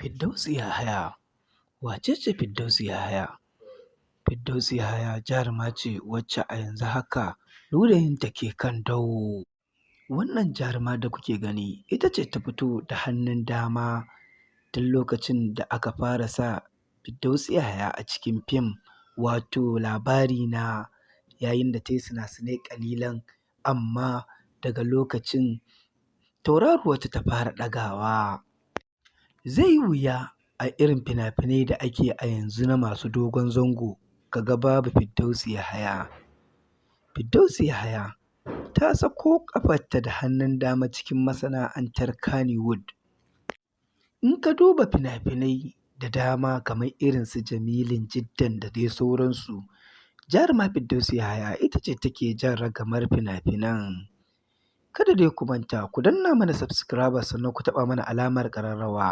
Firdausi Yahaya. Wace ce Firdausi Yahaya? Firdausi Yahaya jaruma ce wacce a yanzu haka ludayinta ke kan dawo. Wannan jaruma da kuke gani ita ce ta fito da hannun dama tun lokacin da aka fara sa Firdausi Yahaya a cikin fim, wato labari na yayin da ta yi sina-sinai ƙalilan, amma daga lokacin tauraruwarta ta fara ɗagawa. Zai yi wuya a irin fina-finai da ake a yanzu na masu dogon zango ka ga babu Firdausi Yahaya. Firdausi Yahaya ta sako ƙafarta da hannun dama cikin masana'antar Kannywood. In ka duba fina-finai da dama kamar irin su Jamilun Jiddan da dai sauransu, jaruma Firdausi Yahaya ita ce take jan ragamar fina-finan. Kada dai ku manta ku danna mana subscribers sannan ku taɓa mana alamar ƙararrawa.